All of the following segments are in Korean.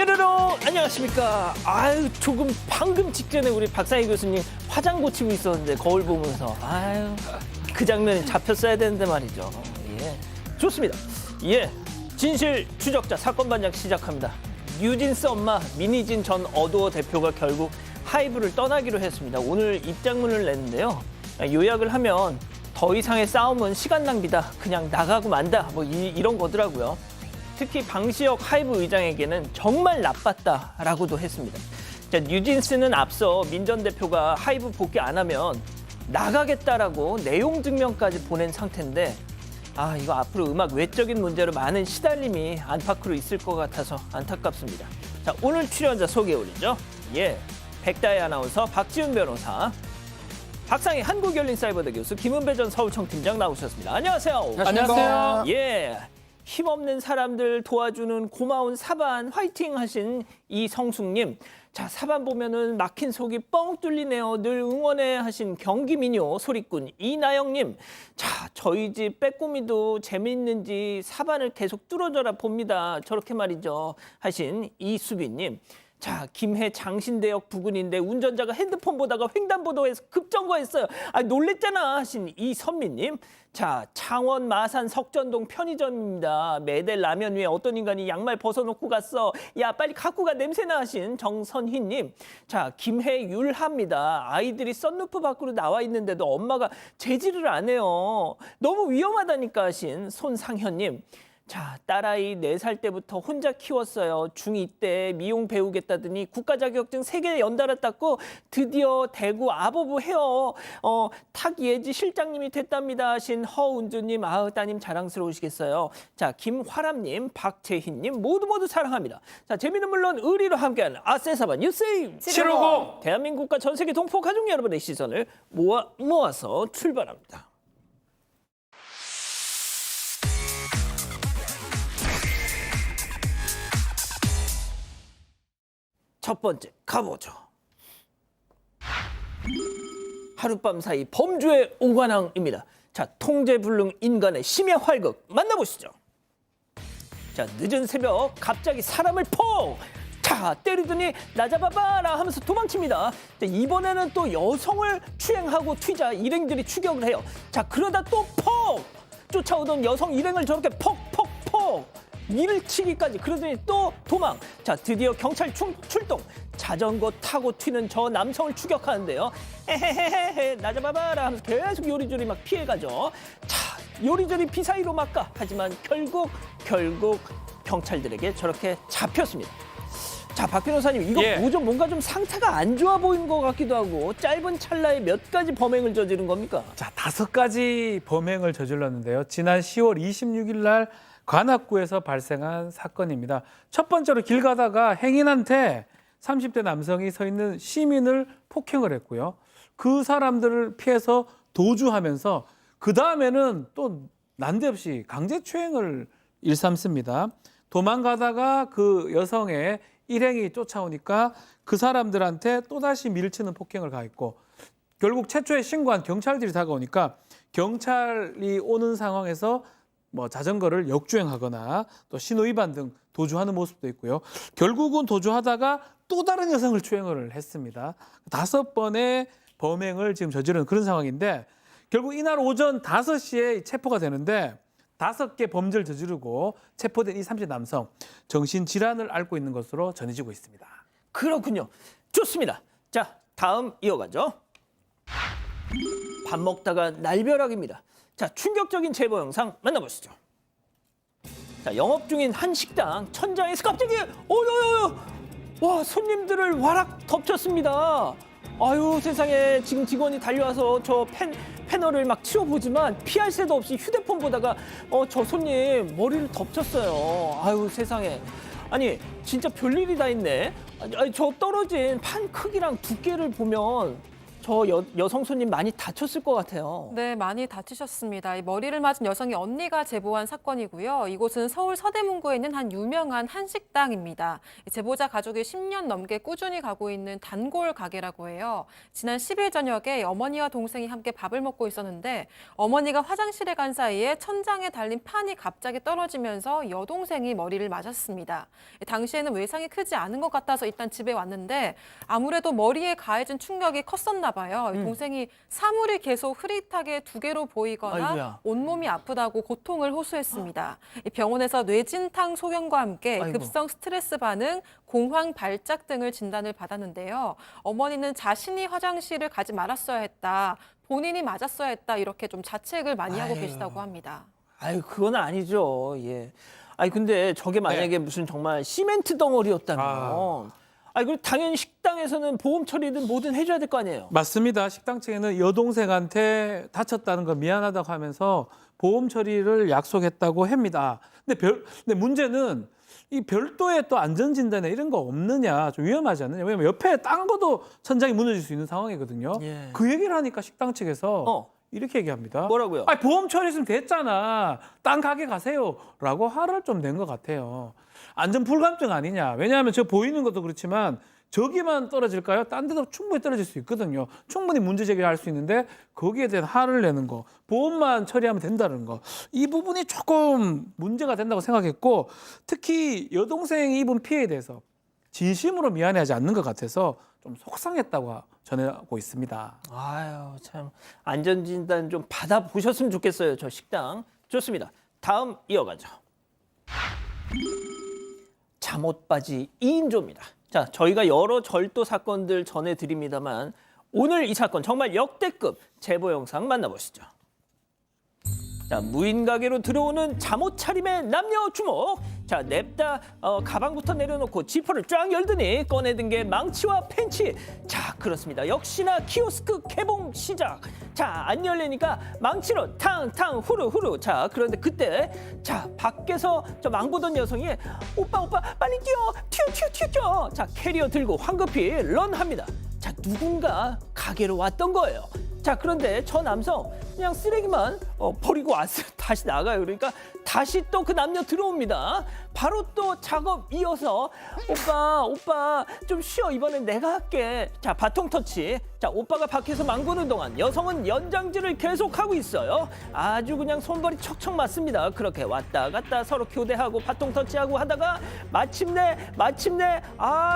뾰로롱 안녕하십니까. 아유 조금 방금 직전에 우리 박상희 교수님 화장 고치고 있었는데 거울 보면서 아유 그 장면이 잡혔어야 되는데 말이죠. 예, 좋습니다. 예, 진실 추적자 사건 반장 시작합니다. 뉴진스 엄마 민희진 전 어도어 대표가 결국 하이브를 떠나기로 했습니다. 오늘 입장문을 냈는데요. 요약을 하면 더 이상의 싸움은 시간 낭비다. 그냥 나가고 만다. 뭐 이런 거더라고요. 특히 방시혁 하이브 의장에게는 정말 나빴다라고도 했습니다. 자, 뉴진스는 앞서 민 전 대표가 하이브 복귀 안 하면 나가겠다라고 내용 증명까지 보낸 상태인데 이거 앞으로 음악 외적인 문제로 많은 시달림이 안팎으로 있을 것 같아서 안타깝습니다. 자, 오늘 출연자 소개해 올리죠. 예, 백다혜 아나운서, 박지훈 변호사, 박상희 한국열린사이버대 교수, 김은배 전 서울청 팀장 나오셨습니다. 안녕하세요. 안녕하세요. 예, 힘없는 사람들 도와주는 고마운 사반 화이팅 하신 이성숙님. 자, 사반 보면은 막힌 속이 뻥 뚫리네요. 늘 응원해 하신 경기민요 소리꾼 이나영님. 자, 저희 집 빼꼼이도 재미있는지 사반을 계속 뚫어져라 봅니다. 저렇게 말이죠 하신 이수빈님. 자, 김해 장신대역 부근인데 운전자가 핸드폰 보다가 횡단보도에서 급정거했어요. 놀랬잖아 하신 이선미님. 자, 창원 마산 석전동 편의점입니다. 매대 라면 위에 어떤 인간이 양말 벗어놓고 갔어. 야, 빨리 갖고 가, 냄새나 하신 정선희님. 자, 김해 율하입니다. 아이들이 썬루프 밖으로 나와 있는데도 엄마가 제지를 안 해요. 너무 위험하다니까 하신 손상현님. 자, 딸아이 4살 때부터 혼자 키웠어요. 중2 때 미용 배우겠다더니 국가 자격증 3개 연달아 땄고 드디어 대구 아버부 헤어 탁예지 실장님이 됐답니다 하신 허운주님. 따님 자랑스러우시겠어요. 자, 김화람님, 박재희님 모두 사랑합니다. 자, 재미는 물론 의리로 함께하는 아세사바 뉴스 750. 대한민국과 전 세계 동포 가족 여러분의 시선을 모아서 출발합니다. 첫 번째 가보죠. 하룻밤 사이 범주의 오관왕입니다. 자, 통제불능 인간의 심야 활극 만나보시죠. 자, 늦은 새벽 갑자기 사람을 퍽! 자, 때리더니 나 잡아봐라 하면서 도망칩니다. 자, 이번에는 또 여성을 추행하고 튀자 일행들이 추격을 해요. 자, 그러다 또 퍽! 쫓아오던 여성 일행을 저렇게 퍽! 밀치기까지. 그러더니 또 도망. 자, 드디어 경찰 출동. 자전거 타고 튀는 저 남성을 추격하는데요. 헤헤헤헤 나 잡아봐라 하면서 계속 요리조리 막 피해가죠. 자, 요리조리 피사이로 막가. 하지만 결국 경찰들에게 저렇게 잡혔습니다. 자, 박 변호사님, 이거 뭐죠? 뭔가 좀 상태가 안 좋아 보이는 것 같기도 하고 짧은 찰나에 몇 가지 범행을 저지른 겁니까? 자, 5가지 범행을 저질렀는데요. 지난 10월 26일 날 관악구에서 발생한 사건입니다. 첫 번째로 길 가다가 행인한테 30대 남성이 서 있는 시민을 폭행을 했고요. 그 사람들을 피해서 도주하면서 그 다음에는 또 난데없이 강제추행을 일삼습니다. 도망가다가 그 여성의 일행이 쫓아오니까 그 사람들한테 또다시 밀치는 폭행을 가했고, 결국 최초에 신고한 경찰들이 다가오니까 경찰이 오는 상황에서 자전거를 역주행하거나 또 신호위반 등 도주하는 모습도 있고요. 결국은 도주하다가 또 다른 여성을 추행을 했습니다. 5번의 범행을 지금 저지르는 그런 상황인데, 결국 이날 오전 5시에 체포가 되는데 5개 범죄를 저지르고 체포된 이 30대 남성, 정신질환을 앓고 있는 것으로 전해지고 있습니다. 그렇군요. 좋습니다. 자, 다음 이어가죠. 밥 먹다가 날벼락입니다. 자, 충격적인 제보 영상 만나보시죠. 자, 영업 중인 한 식당 천장에서 갑자기 와, 손님들을 와락 덮쳤습니다. 아유, 세상에. 지금 직원이 달려와서 저 패널을 막 치워보지만 피할 새도 없이 휴대폰 보다가 저 손님 머리를 덮쳤어요. 아유, 세상에. 아니, 진짜 별일이 다 있네. 아니, 저 떨어진 판 크기랑 두께를 보면 저 여성 손님 많이 다쳤을 것 같아요. 네, 많이 다치셨습니다. 이 머리를 맞은 여성이 언니가 제보한 사건이고요. 이곳은 서울 서대문구에 있는 한 유명한 한식당입니다. 제보자 가족이 10년 넘게 꾸준히 가고 있는 단골 가게라고 해요. 지난 10일 저녁에 어머니와 동생이 함께 밥을 먹고 있었는데 어머니가 화장실에 간 사이에 천장에 달린 판이 갑자기 떨어지면서 여동생이 머리를 맞았습니다. 당시에는 외상이 크지 않은 것 같아서 일단 집에 왔는데 아무래도 머리에 가해진 충격이 컸었나 봐요. 동생이 사물이 계속 흐릿하게 두 개로 보이거나 아이고야. 온몸이 아프다고 고통을 호소했습니다. 병원에서 뇌진탕 소견과 함께 아이고. 급성 스트레스 반응, 공황 발작 등을 진단을 받았는데요. 어머니는 자신이 화장실을 가지 말았어야 했다, 본인이 맞았어야 했다 이렇게 좀 자책을 많이 하고 아유. 계시다고 합니다. 아유, 그건 아니죠. 예. 아니 근데 저게 만약에 무슨 정말 시멘트 덩어리였다면, 아니 그리고 당연히 식당에서는 보험 처리든 뭐든 해줘야 될 거 아니에요. 맞습니다. 식당 측에는 여동생한테 다쳤다는 거 미안하다고 하면서 보험 처리를 약속했다고 합니다. 근데 문제는 이 별도의 또 안전진단에 이런 거 없느냐, 좀 위험하지 않느냐. 왜냐면 옆에 딴 거도 천장이 무너질 수 있는 상황이거든요. 예. 그 얘기를 하니까 식당 측에서 이렇게 얘기합니다. 뭐라고요? 아니, 보험 처리했으면 됐잖아. 딴 가게 가세요라고 화를 좀 낸 것 같아요. 안전 불감증 아니냐. 왜냐하면 저 보이는 것도 그렇지만 저기만 떨어질까요? 딴 데도 충분히 떨어질 수 있거든요. 충분히 문제 제기를 할 수 있는데 거기에 대한 화를 내는 거, 보험만 처리하면 된다는 거, 이 부분이 조금 문제가 된다고 생각했고, 특히 여동생이 입은 피해에 대해서 진심으로 미안해하지 않는 것 같아서 좀 속상했다고 전하고 있습니다. 아유, 참 안전진단 좀 받아보셨으면 좋겠어요. 저 식당. 좋습니다. 다음 이어가죠. 잠옷바지 2인조입니다. 자, 저희가 여러 절도 사건들 전해드립니다만 오늘 이 사건 정말 역대급 제보 영상 만나보시죠. 자, 무인 가게로 들어오는 잠옷 차림의 남녀 주목. 자, 냅다 가방부터 내려놓고 지퍼를 쫙 열더니 꺼내든 게 망치와 팬치. 자, 그렇습니다. 역시나 키오스크 개봉 시작. 자, 안 열리니까 망치로 탕탕 후루후루. 자, 그런데 그때 자, 밖에서 저 망보던 여성이 오빠 빨리 튀어. 자, 캐리어 들고 황급히 런합니다. 자, 누군가 가게로 왔던 거예요. 자, 그런데 저 남성 그냥 쓰레기만 버리고 왔어요. 다시 나가요. 그러니까 다시 또 그 남녀 들어옵니다. 바로 또 작업 이어서 오빠 좀 쉬어. 이번엔 내가 할게. 자, 바통 터치. 자, 오빠가 밖에서 망보는 동안 여성은 연장질을 계속하고 있어요. 아주 그냥 손발이 척척 맞습니다. 그렇게 왔다 갔다 서로 교대하고 바통 터치하고 하다가 마침내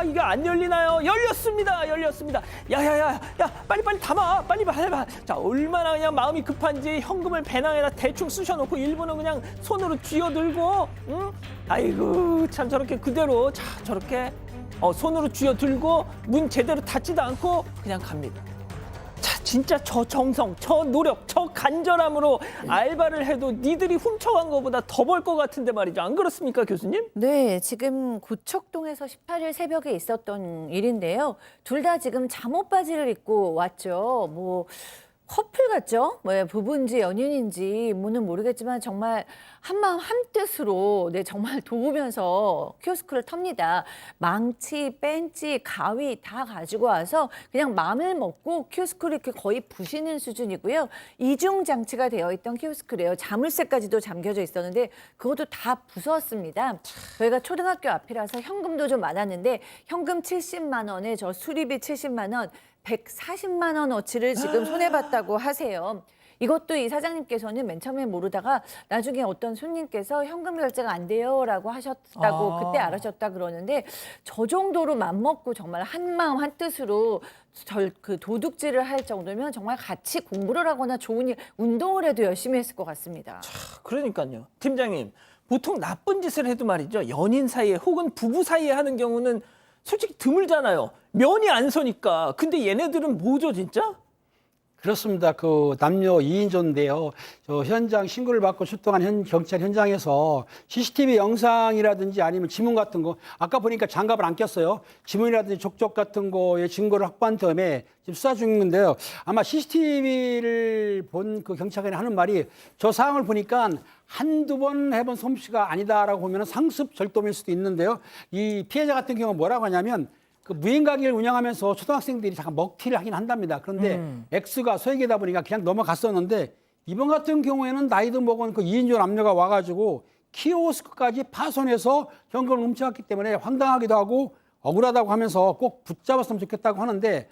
이게 안 열리나요? 열렸습니다. 야, 빨리 담아. 빨리. 자, 얼마나 그냥 마음이 급한지 현금을 배낭에다 대충 쑤셔놓고 일부는 그냥 손으로 쥐어들고, 응? 아이고, 참 저렇게 그대로 저렇게 손으로 쥐어들고 문 제대로 닫지도 않고 그냥 갑니다. 자, 진짜 저 정성, 저 노력, 저 간절함으로 알바를 해도 니들이 훔쳐간 것보다 더 벌 것 같은데 말이죠. 안 그렇습니까, 교수님? 네, 지금 고척동에서 18일 새벽에 있었던 일인데요. 둘 다 지금 잠옷 바지를 입고 왔죠. 뭐 커플 같죠? 뭐 부부인지 연인인지 뭐는 모르겠지만 정말 한마음 한뜻으로 정말 도우면서 키오스크를 텁니다. 망치, 벤치, 가위 다 가지고 와서 그냥 마음을 먹고 키오스크를 이렇게 거의 부시는 수준이고요. 이중 장치가 되어 있던 키오스크래요. 자물쇠까지도 잠겨져 있었는데 그것도 다 부서졌습니다. 저희가 초등학교 앞이라서 현금도 좀 많았는데 현금 70만 원에 저 수리비 70만 원, 140만 원어치를 지금 손해봤다고 하세요. 이것도 이 사장님께서는 맨 처음에 모르다가 나중에 어떤 손님께서 현금 결제가 안 돼요라고 하셨다고 그때 알아셨다 그러는데 저 정도로 맘먹고 정말 한마음 한뜻으로 그 도둑질을 할 정도면 정말 같이 공부를 하거나 좋은 일, 운동을 해도 열심히 했을 것 같습니다. 그러니까요. 팀장님, 보통 나쁜 짓을 해도 말이죠. 연인 사이에 혹은 부부 사이에 하는 경우는 솔직히 드물잖아요. 면이 안 서니까. 근데 얘네들은 뭐죠, 진짜? 그렇습니다. 그 남녀 2인조인데요. 저 현장 신고를 받고 출동한 경찰 현장에서 CCTV 영상이라든지 아니면 지문 같은 거, 아까 보니까 장갑을 안 꼈어요. 지문이라든지 족족 같은 거의 증거를 확보한 다음에 지금 수사 중인데요. 아마 CCTV를 본 그 경찰관이 하는 말이 저 상황을 보니까 한두 번 해본 솜씨가 아니다라고 보면 상습 절도일 수도 있는데요. 이 피해자 같은 경우는 뭐라고 하냐면 그 무인 가게를 운영하면서 초등학생들이 잠깐 먹튀를 하긴 한답니다. 그런데 액수가 소액이다 보니까 그냥 넘어갔었는데 이번 같은 경우에는 나이도 먹은 그 2인조 남녀가 와가지고 키오스크까지 파손해서 현금을 훔쳐갔기 때문에 황당하기도 하고 억울하다고 하면서 꼭 붙잡았으면 좋겠다고 하는데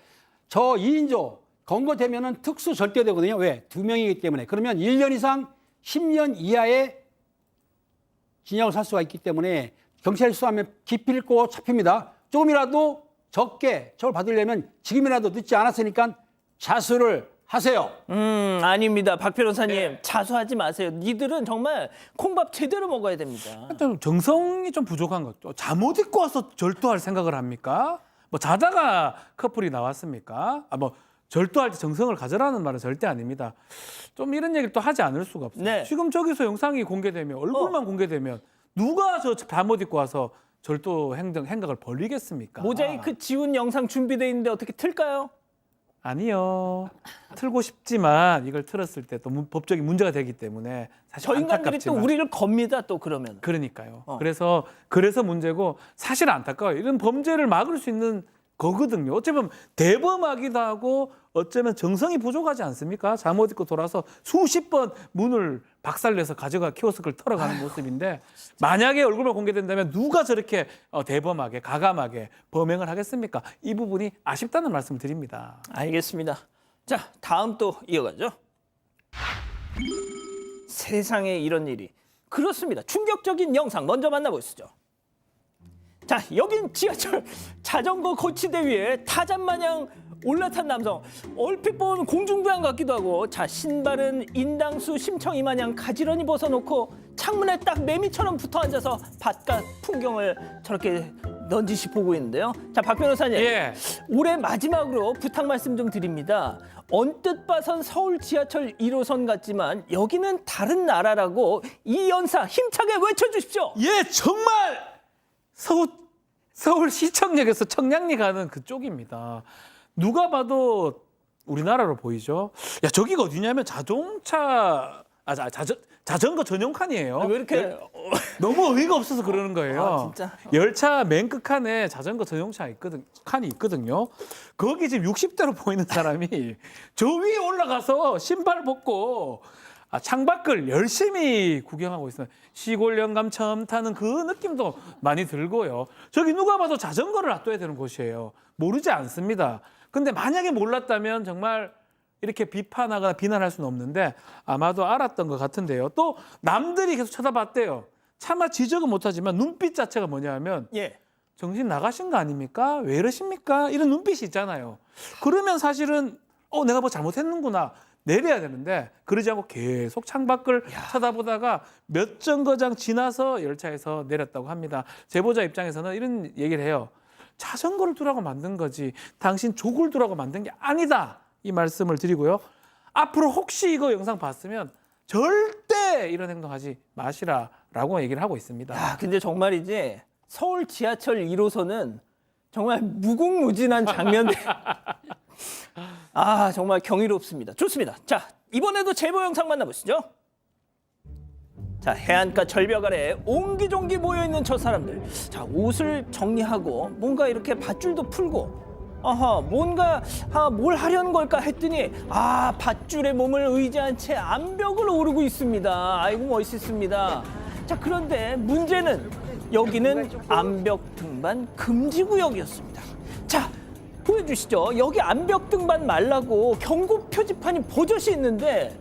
저 2인조 검거되면은 특수 절대되거든요. 왜? 2명이기 때문에. 그러면 1년 이상 10년 이하의 징역을 살 수가 있기 때문에 경찰이 수사하면 기필 코 잡힙니다. 조금이라도 적게 처벌 받으려면 지금이라도 늦지 않았으니까 자수를 하세요. 아닙니다. 박 변호사님 자수하지 마세요. 니들은 정말 콩밥 제대로 먹어야 됩니다. 좀 정성이 좀 부족한 것 같죠. 잠옷 입고 와서 절도할 생각을 합니까? 뭐 자다가 커플이 나왔습니까? 뭐 절도할 때 정성을 가져라는 말은 절대 아닙니다. 좀 이런 얘기를 또 하지 않을 수가 없어요. 네. 지금 저기서 영상이 공개되면 얼굴만 공개되면 누가 저 잠옷 입고 와서 절도 행각을 벌이겠습니까? 모자이크 지운 영상 준비돼 있는데 어떻게 틀까요? 아니요. 틀고 싶지만 이걸 틀었을 때 또 법적인 문제가 되기 때문에 사실 저 인간들이 또 안타깝지만. 우리를 겁니다. 또 그러면. 그러니까요. 어. 그래서 문제고 사실 안타까워요. 이런 범죄를 막을 수 있는 거거든요. 어쩌면 대범하기도 하고 어쩌면 정성이 부족하지 않습니까? 잠옷 입고 돌아서 수십 번 문을 박살내서 가져가 키오스크를 털어가는 모습인데 만약에 얼굴만 공개된다면 누가 저렇게 대범하게 가감하게 범행을 하겠습니까? 이 부분이 아쉽다는 말씀을 드립니다. 알겠습니다. 자, 다음 또 이어가죠. 세상에 이런 일이. 그렇습니다. 충격적인 영상 먼저 만나보시죠. 자, 여긴 지하철 자전거 거치대 위에 타잔 마냥 올라탄 남성. 얼핏 보면 공중부양 같기도 하고, 자, 신발은 인당수 심청이 마냥 가지런히 벗어놓고 창문에 딱 매미처럼 붙어 앉아서 바깥 풍경을 저렇게 넌지시 보고 있는데요. 자, 박 변호사님. 예. 올해 마지막으로 부탁 말씀 좀 드립니다. 언뜻 봐선 서울 지하철 1호선 같지만 여기는 다른 나라라고 이 연사 힘차게 외쳐주십시오. 예, 정말 서울 시청역에서 청량리 가는 그쪽입니다. 누가 봐도 우리나라로 보이죠. 야, 저기가 어디냐면 자전거 전용 칸이에요. 왜 이렇게 너무 어이가 없어서 그러는 거예요. 아, 진짜? 열차 맨 끝칸에 자전거 전용차 칸이 있거든요. 거기 지금 60대로 보이는 사람이 저 위에 올라가서 신발 벗고 창밖을 열심히 구경하고 있어요. 시골 영감 처음 타는 그 느낌도 많이 들고요. 저기 누가 봐도 자전거를 놔둬야 되는 곳이에요. 모르지 않습니다. 근데 만약에 몰랐다면 정말 이렇게 비판하거나 비난할 수는 없는데 아마도 알았던 것 같은데요. 또 남들이 계속 쳐다봤대요. 차마 지적은 못하지만 눈빛 자체가 뭐냐면 예. 정신 나가신 거 아닙니까? 왜 이러십니까? 이런 눈빛이 있잖아요. 그러면 사실은 내가 뭐 잘못했는구나. 내려야 되는데 그러지 않고 계속 창밖을 쳐다보다가 몇 정거장 지나서 열차에서 내렸다고 합니다. 제보자 입장에서는 이런 얘기를 해요. 자전거를 두라고 만든 거지 당신 족을 두라고 만든 게 아니다. 이 말씀을 드리고요. 앞으로 혹시 이거 영상 봤으면 절대 이런 행동하지 마시라라고 얘기를 하고 있습니다. 야, 근데 정말이지 서울 지하철 1호선은 정말 무궁무진한 장면들. 아, 정말 경이롭습니다. 좋습니다. 자, 이번에도 제보 영상 만나보시죠. 자, 해안가 절벽 아래 옹기종기 모여있는 저 사람들. 자, 옷을 정리하고 뭔가 이렇게 밧줄도 풀고 뭔가 뭘 하려는 걸까 했더니 밧줄에 몸을 의지한 채 암벽을 오르고 있습니다. 아이고 멋있습니다. 자, 그런데 문제는 여기는 암벽 등반 금지 구역이었습니다. 자, 보여주시죠. 여기 암벽 등반 말라고 경고 표지판이 버젓이 있는데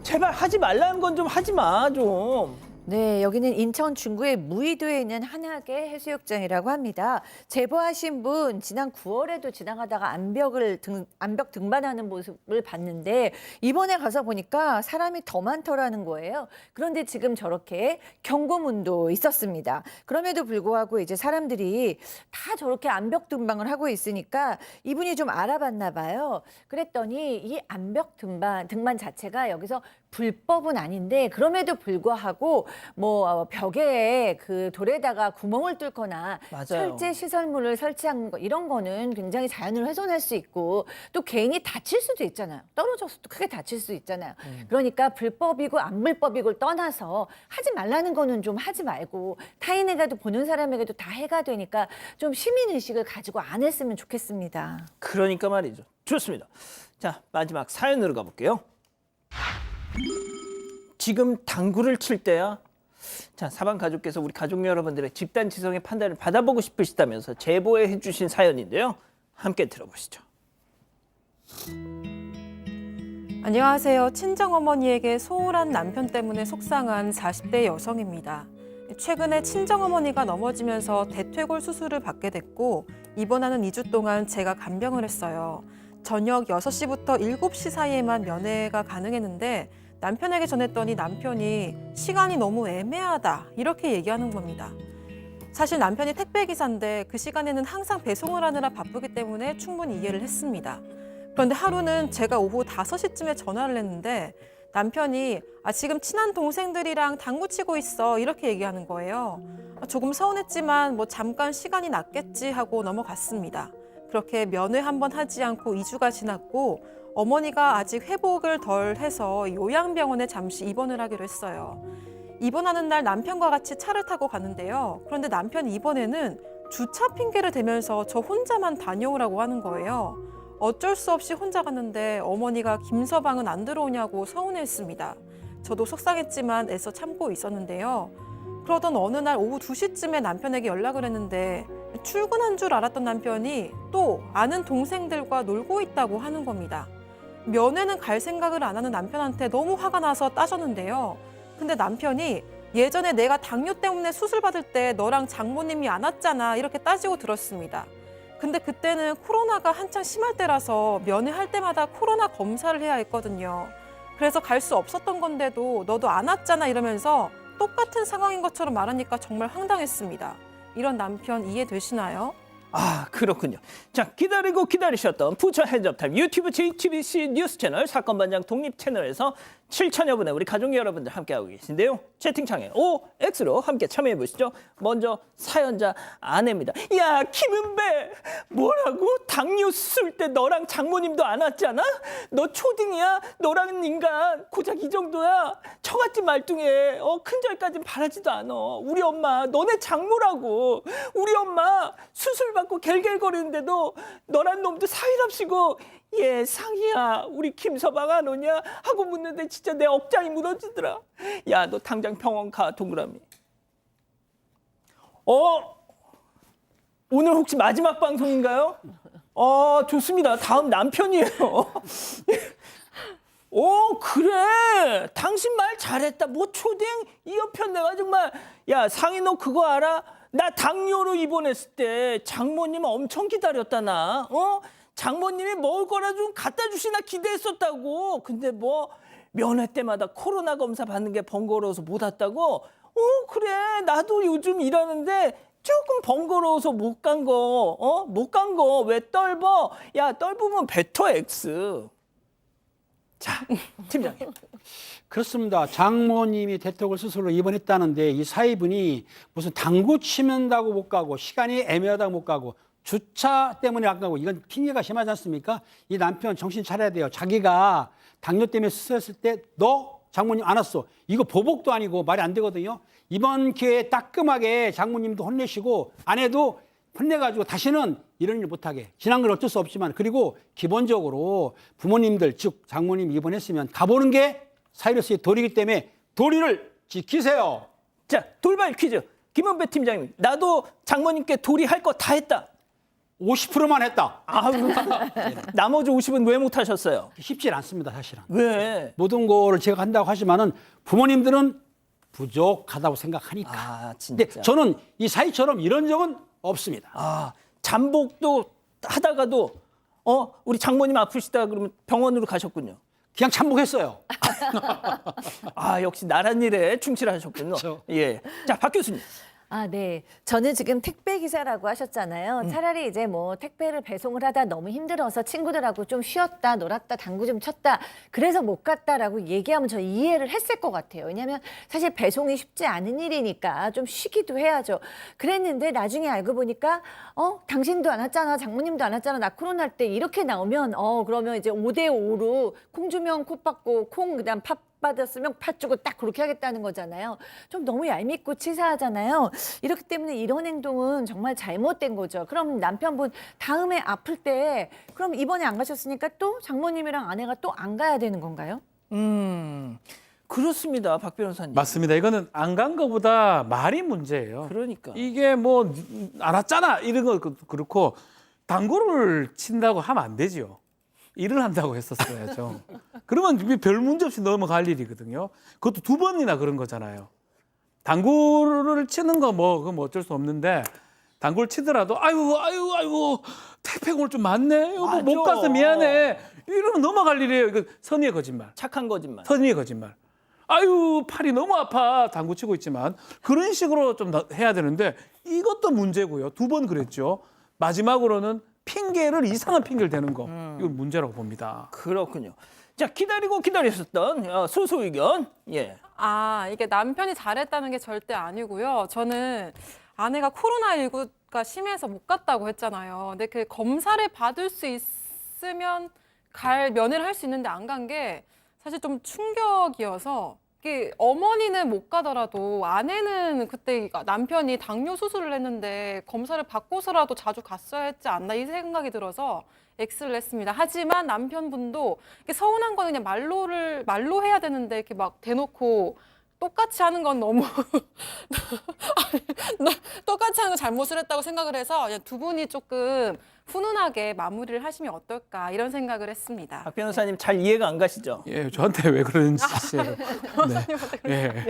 제발 하지 말라는 건 좀 하지 마 좀. 네, 여기는 인천 중구의 무의도에 있는 한악의 해수욕장이라고 합니다. 제보하신 분 지난 9월에도 지나가다가 암벽 등반하는 모습을 봤는데 이번에 가서 보니까 사람이 더 많더라는 거예요. 그런데 지금 저렇게 경고문도 있었습니다. 그럼에도 불구하고 이제 사람들이 다 저렇게 암벽 등반을 하고 있으니까 이분이 좀 알아봤나 봐요. 그랬더니 이 암벽 등반 자체가 여기서 불법은 아닌데 그럼에도 불구하고 뭐 벽에 그 돌에다가 구멍을 뚫거나 맞아요. 철제 시설물을 설치한 거 이런 거는 굉장히 자연을 훼손할 수 있고 또 개인이 다칠 수도 있잖아요. 떨어져서 또 크게 다칠 수 있잖아요. 그러니까 불법이고 안 불법이고를 떠나서 하지 말라는 거는 좀 하지 말고 타인에게도 보는 사람에게도 다 해가 되니까 좀 시민 의식을 가지고 안 했으면 좋겠습니다. 그러니까 말이죠. 좋습니다. 자, 마지막 사연으로 가볼게요. 지금 당구를 칠 때야. 자, 사방 가족께서 우리 가족 여러분들의 집단 지성의 판단을 받아보고 싶으시다면서 제보해 주신 사연인데요. 함께 들어보시죠. 안녕하세요. 친정어머니에게 소홀한 남편 때문에 속상한 40대 여성입니다. 최근에 친정어머니가 넘어지면서 대퇴골 수술을 받게 됐고 입원하는 2주 동안 제가 간병을 했어요. 저녁 6시부터 7시 사이에만 면회가 가능했는데 남편에게 전했더니 남편이 시간이 너무 애매하다 이렇게 얘기하는 겁니다. 사실 남편이 택배기사인데 그 시간에는 항상 배송을 하느라 바쁘기 때문에 충분히 이해를 했습니다. 그런데 하루는 제가 오후 5시쯤에 전화를 했는데 남편이 지금 친한 동생들이랑 당구 치고 있어 이렇게 얘기하는 거예요. 조금 서운했지만 뭐 잠깐 시간이 났겠지 하고 넘어갔습니다. 그렇게 면회 한번 하지 않고 2주가 지났고 어머니가 아직 회복을 덜 해서 요양병원에 잠시 입원을 하기로 했어요. 입원하는 날 남편과 같이 차를 타고 가는데요. 그런데 남편이 이번에는 주차 핑계를 대면서 저 혼자만 다녀오라고 하는 거예요. 어쩔 수 없이 혼자 갔는데 어머니가 김서방은 안 들어오냐고 서운해했습니다. 저도 속상했지만 애써 참고 있었는데요. 그러던 어느 날 오후 2시쯤에 남편에게 연락을 했는데 출근한 줄 알았던 남편이 또 아는 동생들과 놀고 있다고 하는 겁니다. 면회는 갈 생각을 안 하는 남편한테 너무 화가 나서 따졌는데요. 근데 남편이 예전에 내가 당뇨 때문에 수술 받을 때 너랑 장모님이 안 왔잖아 이렇게 따지고 들었습니다. 근데 그때는 코로나가 한창 심할 때라서 면회할 때마다 코로나 검사를 해야 했거든요. 그래서 갈 수 없었던 건데도 너도 안 왔잖아 이러면서 똑같은 상황인 것처럼 말하니까 정말 황당했습니다. 이런 남편 이해되시나요? 아, 그렇군요. 자, 기다리고 기다리셨던 부처 핸즈업타임 유튜브 JTBC 뉴스 채널 사건반장 독립 채널에서 7천여 분의 우리 가족 여러분들 함께하고 계신데요. 채팅창에 OX로 함께 참여해 보시죠. 먼저 사연자 아내입니다. 야, 김은배 뭐라고? 당뇨 수술 때 너랑 장모님도 안 왔잖아? 너 초딩이야? 너랑 인간 고작 이 정도야? 처갓집 말뚱해. 큰절까진 바라지도 않아. 우리 엄마 너네 장모라고. 우리 엄마 수술 받고 갤갤거리는데도 너란 놈도 사위랍시고 예, 상희야, 우리 김서방 안 오냐? 하고 묻는데 진짜 내 억장이 무너지더라. 야, 너 당장 병원 가, 동그라미. 오늘 혹시 마지막 방송인가요? 좋습니다. 다음 남편이에요. 그래. 당신 말 잘했다. 뭐 초딩 이 옆편 내가 정말. 야, 상희 너 그거 알아? 나 당뇨로 입원했을 때 장모님 엄청 기다렸다 나. 장모님이 먹을 거라 좀 갖다 주시나 기대했었다고. 근데 뭐 면회 때마다 코로나 검사 받는 게 번거로워서 못 왔다고. 그래. 나도 요즘 일하는데 조금 번거로워서 못 간 거. 못 간 거 왜 떨버? 야, 떨보면 베터 X. 자, 팀장님. 그렇습니다. 장모님이 대퇴골 수술로 입원했다는데 이 사위분이 무슨 당구 치면다고 못 가고 시간이 애매하다고 못 가고 주차 때문에 안 가고 이건 핑계가 심하지 않습니까? 이 남편 정신 차려야 돼요. 자기가 당뇨 때문에 수술했을 때 너 장모님 안 왔어. 이거 보복도 아니고 말이 안 되거든요. 이번 기회에 따끔하게 장모님도 혼내시고 아내도 혼내가지고 다시는 이런 일 못하게. 지난 건 어쩔 수 없지만 그리고 기본적으로 부모님들 즉 장모님 입원했으면 가보는 게 사위로서의 도리이기 때문에 도리를 지키세요. 자, 돌발 퀴즈. 김은배 팀장님. 나도 장모님께 도리할 거 다 했다. 50%만 했다. 나머지 50은 왜 못하셨어요? 쉽지 않습니다, 사실은. 왜? 모든 거를 제가 한다고 하지만은 부모님들은 부족하다고 생각하니까. 진짜. 근데 저는 이 사위처럼 이런 적은 없습니다. 잠복도 하다가도 우리 장모님 아프시다 그러면 병원으로 가셨군요. 그냥 참복했어요. 역시 나란 일에 충실하셨군요. 그렇죠. 예. 자, 박 교수님. 아, 네. 저는 지금 택배 기사라고 하셨잖아요. 차라리 이제 뭐 택배를 배송을 하다 너무 힘들어서 친구들하고 좀 쉬었다, 놀았다, 당구 좀 쳤다. 그래서 못 갔다라고 얘기하면 저 이해를 했을 것 같아요. 왜냐하면 사실 배송이 쉽지 않은 일이니까 좀 쉬기도 해야죠. 그랬는데 나중에 알고 보니까 당신도 안 왔잖아, 장모님도 안 왔잖아, 나 코로나 할 때 이렇게 나오면 그러면 이제 5대5로 콩 주면 콩 받고 콩 그다음 팥 받았으면 팥 주고 딱 그렇게 하겠다는 거잖아요. 좀 너무 얄밉고 치사하잖아요. 이렇기 때문에 이런 행동은 정말 잘못된 거죠. 그럼 남편분 다음에 아플 때 그럼 이번에 안 가셨으니까 또 장모님이랑 아내가 또 안 가야 되는 건가요? 그렇습니다, 박 변호사님. 맞습니다. 이거는 안 간 거보다 말이 문제예요. 그러니까. 이게 뭐 안 왔잖아 이런 거 그렇고 당구를 친다고 하면 안 되지요. 일을 한다고 했었어야죠. 그러면 별 문제 없이 넘어갈 일이거든요. 그것도 2번이나 그런 거잖아요. 당구를 치는 거 그건 뭐 어쩔 수 없는데 당구를 치더라도 아이고 택배 오늘 좀 많네. 여보 못 맞아. 가서 미안해. 이러면 넘어갈 일이에요. 이거 선의의 거짓말. 착한 거짓말. 선의의 거짓말. 아유 팔이 너무 아파 당구 치고 있지만 그런 식으로 좀 해야 되는데 이것도 문제고요. 2번 그랬죠. 마지막으로는 핑계를 이상한 핑계를 대는 거 이건 문제라고 봅니다. 그렇군요. 자, 기다리셨던 소수 의견. 예. 이게 남편이 잘했다는 게 절대 아니고요. 저는 아내가 코로나19가 심해서 못 갔다고 했잖아요. 근데 그 검사를 받을 수 있으면 면회를 할 수 있는데 안 간 게 사실 좀 충격이어서 이게 어머니는 못 가더라도 아내는 그때 남편이 당뇨 수술을 했는데 검사를 받고서라도 자주 갔어야 했지 않나 이 생각이 들어서 X를 했습니다. 하지만 남편분도 이렇게 서운한 거는 그냥 말로 해야 되는데 이렇게 막 대놓고 똑같이 하는 건 너무 똑같이 하는 거 잘못을 했다고 생각을 해서 그냥 2분이 조금 훈훈하게 마무리를 하시면 어떨까 이런 생각을 했습니다. 박 변호사님 잘 이해가 안 가시죠? 예, 저한테 왜 그러는지. 네. 예.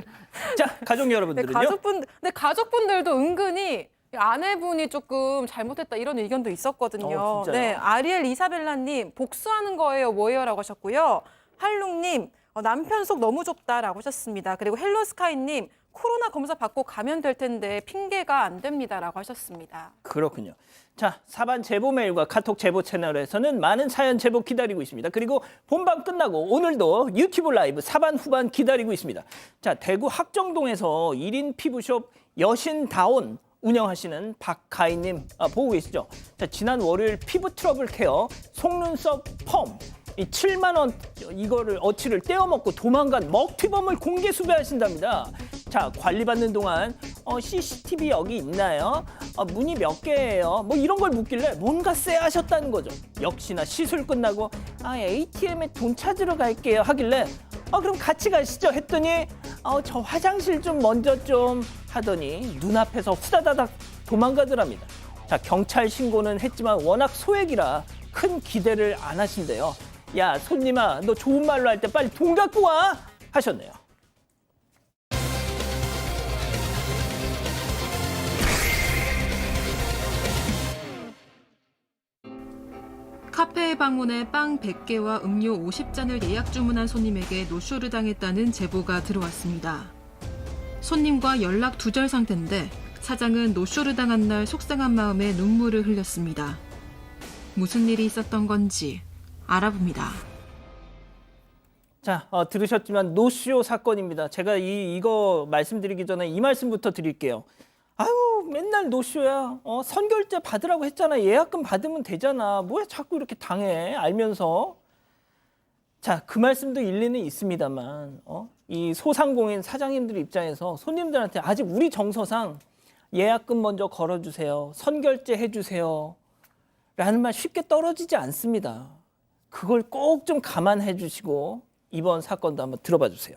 자, 가족 여러분들은요? 근데 가족분들도 은근히 아내분이 조금 잘못했다 이런 의견도 있었거든요. 진짜요? 네, 아리엘 이사벨라님 복수하는 거예요, 뭐예요라고 하셨고요. 할룽님 남편 속 너무 좁다라고 하셨습니다. 그리고 헬로스카이님 코로나 검사 받고 가면 될 텐데 핑계가 안 됩니다라고 하셨습니다. 그렇군요. 자, 사반 제보 메일과 카톡 제보 채널에서는 많은 사연 제보 기다리고 있습니다. 그리고 본방 끝나고 오늘도 유튜브 라이브 사반 후반 기다리고 있습니다. 자, 대구 학정동에서 1인 피부숍 여신다운 운영하시는 박가희님 보고 계시죠? 자, 지난 월요일 피부 트러블 케어 속눈썹 펌 이 7만 원 이거를 어치를 떼어먹고 도망간 먹튀범을 공개 수배하신답니다. 자, 관리받는 동안 CCTV 여기 있나요? 문의 몇 개예요? 뭐 이런 걸 묻길래 뭔가 쎄하셨다는 거죠. 역시나 시술 끝나고 ATM에 돈 찾으러 갈게요 하길래 그럼 같이 가시죠 했더니 저 화장실 좀 먼저 좀 하더니 눈앞에서 후다다닥 도망가더랍니다. 자, 경찰 신고는 했지만 워낙 소액이라 큰 기대를 안 하신대요. 야, 손님아, 너 좋은 말로 할 때 빨리 돈 갖고 와 하셨네요. 카페에 방문해 빵 100개와 음료 50잔을 예약 주문한 손님에게 노쇼를 당했다는 제보가 들어왔습니다. 손님과 연락 두절 상태인데 사장은 노쇼를 당한 날 속상한 마음에 눈물을 흘렸습니다. 무슨 일이 있었던 건지 알아봅니다. 자, 들으셨지만 노쇼 사건입니다. 제가 이거 말씀드리기 전에 이 말씀부터 드릴게요. 아유, 맨날 노쇼야. 선결제 받으라고 했잖아. 예약금 받으면 되잖아. 뭐야 자꾸 이렇게 당해 알면서. 자, 그 말씀도 일리는 있습니다만 이 소상공인 사장님들 입장에서 손님들한테 아직 우리 정서상 예약금 먼저 걸어주세요. 선결제 해주세요. 라는 말 쉽게 떨어지지 않습니다. 그걸 꼭 좀 감안해 주시고 이번 사건도 한번 들어봐 주세요.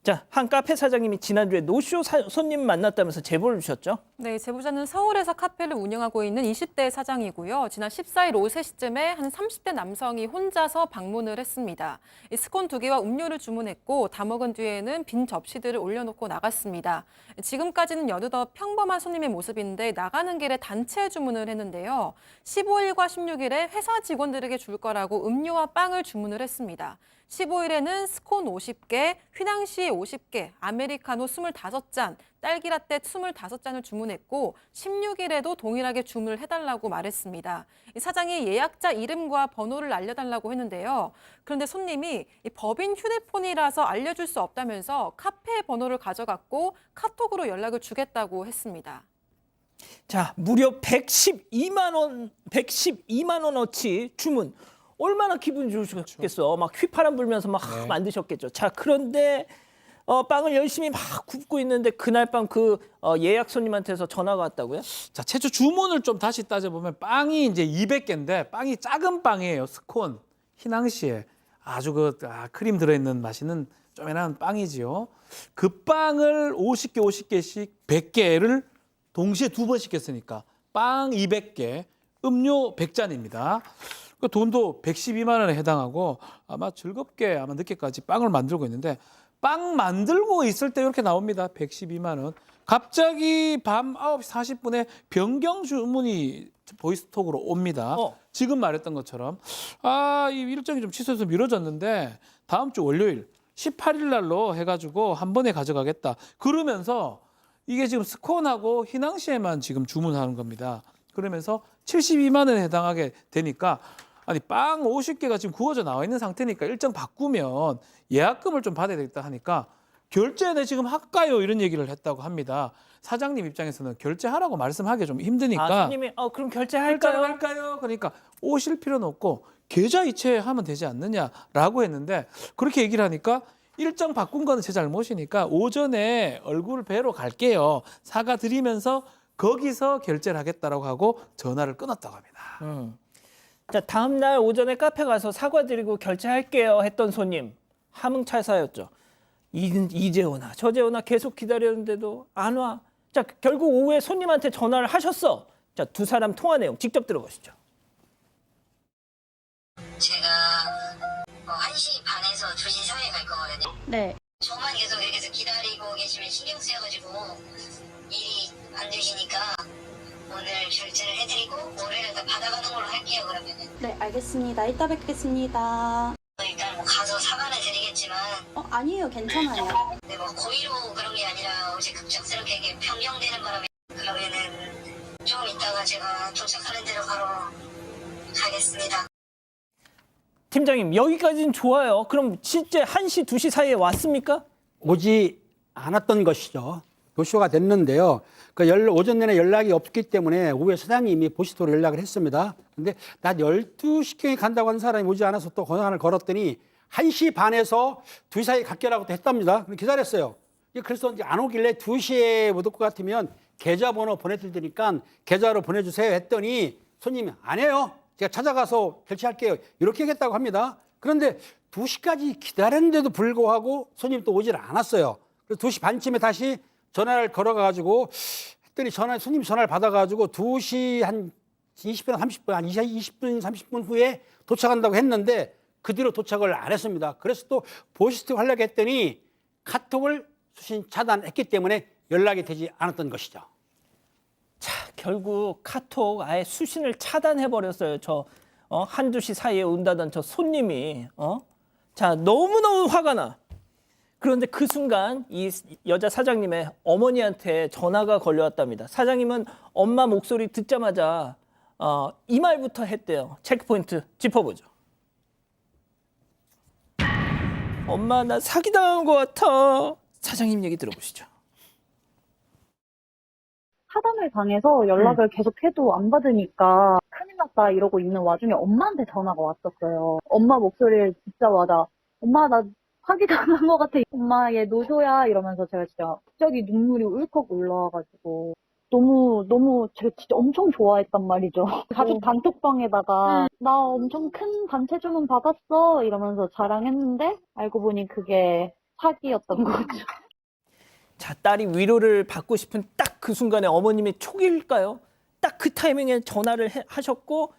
자, 한 카페 사장님이 지난주에 노쇼 손님 만났다면서 제보를 주셨죠? 네, 제보자는 서울에서 카페를 운영하고 있는 20대 사장이고요. 지난 14일 오후 3시쯤에 한 30대 남성이 혼자서 방문을 했습니다. 스콘 2개와 음료를 주문했고 다 먹은 뒤에는 빈 접시들을 올려놓고 나갔습니다. 지금까지는 여느덧 평범한 손님의 모습인데 나가는 길에 단체 주문을 했는데요. 15일과 16일에 회사 직원들에게 줄 거라고 음료와 빵을 주문을 했습니다. 15일에는 스콘 50개, 휘낭시 50개, 아메리카노 25잔, 딸기라떼 25잔을 주문했고 16일에도 동일하게 주문을 해달라고 말했습니다. 이 사장이 예약자 이름과 번호를 알려달라고 했는데요. 그런데 손님이 이 법인 휴대폰이라서 알려줄 수 없다면서 카페 번호를 가져갔고 카톡으로 연락을 주겠다고 했습니다. 자, 무려 112만 원어치 주문. 얼마나 기분 좋으셨겠어. 막 휘파람 불면서 막 만드셨겠죠. 자, 그런데 빵을 열심히 막 굽고 있는데 그날 밤 그 예약 손님한테서 전화가 왔다고요? 자, 최초 주문을 좀 다시 따져보면 빵이 이제 200개인데 빵이 작은 빵이에요. 스콘, 휘낭시에 아주 크림 들어있는 맛있는 쪼매난 빵이지요. 그 빵을 50개씩 100개를 동시에 2번 시켰으니까 빵 200개, 음료 100잔입니다. 그 돈도 112만 원에 해당하고 아마 즐겁게 늦게까지 빵을 만들고 있는데 빵 만들고 있을 때 이렇게 나옵니다. 112만 원. 갑자기 밤 9시 40분에 변경 주문이 보이스톡으로 옵니다. 지금 말했던 것처럼 이 일정이 좀 취소해서 미뤄졌는데 다음 주 월요일 18일 날로 해가지고 한 번에 가져가겠다. 그러면서 이게 지금 스콘하고 휘낭시에만 지금 주문하는 겁니다. 그러면서 72만 원에 해당하게 되니까 아니 빵 50개가 지금 구워져 나와 있는 상태니까 일정 바꾸면 예약금을 좀 받아야 되겠다 하니까 결제는 지금 할까요? 이런 얘기를 했다고 합니다. 사장님 입장에서는 결제하라고 말씀하기 좀 힘드니까 손님이 그럼 결제할까요? 할까요? 그러니까 오실 필요는 없고 계좌 이체하면 되지 않느냐라고 했는데 그렇게 얘기를 하니까 일정 바꾼 거는 제 잘못이니까 오전에 얼굴 뵈러 갈게요. 사과드리면서 거기서 결제를 하겠다라고 하고 전화를 끊었다고 합니다. 자, 다음 날 오전에 카페 가서 사과드리고 결제할게요 했던 손님. 함흥차사였죠. 이제 오나 저제 오나 계속 기다렸는데도 안 와. 자, 결국 오후에 손님한테 전화를 하셨어. 자, 두 사람 통화 내용 직접 들어보시죠. 제가 1시 반에서 2시 사이에 갈 거거든요. 네. 저만 계속 여기서 기다리고 계시면 신경 쓰여가지고 일이 안 되시니까 오늘 결제를 해드리고 월요일에 다 받아가는 걸로 할게요. 그러면은 네, 알겠습니다. 이따 뵙겠습니다. 일단 뭐 가서 사과는 드리겠지만 아니에요. 괜찮아요. 근데 뭐 고의로 그런 게 아니라 어제 급작스럽게 이게 변경되는 바람에 그러면은 좀 이따가 제가 도착하는 대로 바로 가겠습니다. 팀장님, 여기까지는 좋아요. 그럼 실제 1시, 2시 사이에 왔습니까? 오지 않았던 것이죠. 노쇼가 됐는데요. 오전 내내 연락이 없기 때문에 오후에 사장님이 보시토로 연락을 했습니다. 근데 낮 12시경에 간다고 한 사람이 오지 않아서 또 전화를 걸었더니 1시 반에서 2시 사이에 갈게라고 또 했답니다. 기다렸어요. 그래서 이제 안 오길래 2시에 못 올 것 같으면 계좌번호 보내드릴 테니까 계좌로 보내주세요 했더니 손님이 안 해요. 제가 찾아가서 결제할게요. 이렇게 하겠다고 합니다. 그런데 2시까지 기다렸는데도 불구하고 손님이 또 오질 않았어요. 그래서 2시 반쯤에 다시 전화를 걸어가지고 했더니 손님 전화를 받아가지고 2시 한 20분, 30분, 한 20분, 30분 후에 도착한다고 했는데 그 뒤로 도착을 안 했습니다. 그래서 또 보시스틱 하려고 했더니 카톡을 수신 차단했기 때문에 연락이 되지 않았던 것이죠. 자, 결국 카톡 아예 수신을 차단해버렸어요. 저 한두 시 사이에 온다던 저 손님이. 자, 너무너무 화가 나. 그런데 그 순간 이 여자 사장님의 어머니한테 전화가 걸려왔답니다. 사장님은 엄마 목소리 듣자마자 이 말부터 했대요. 체크포인트 짚어보죠. 엄마, 나 사기당한 것 같아. 사장님 얘기 들어보시죠. 차단을 당해서 연락을 계속해도 안 받으니까 큰일 났다 이러고 있는 와중에 엄마한테 전화가 왔었어요. 엄마 목소리를 듣자마자 엄마 나 사기당한 것 같아. 엄마 얘 노조야 이러면서 제가 진짜 갑자기 눈물이 울컥 올라와가지고 너무 제가 진짜 엄청 좋아했단 말이죠. 가족 단톡방에다가 나 엄청 큰 단체 주문 받았어 이러면서 자랑했는데 알고 보니 그게 사기였던 거죠. 자, 딸이 위로를 받고 싶은 딱 그 순간에 어머님이 촉일까요? 딱 그 타이밍에 전화를 하셨고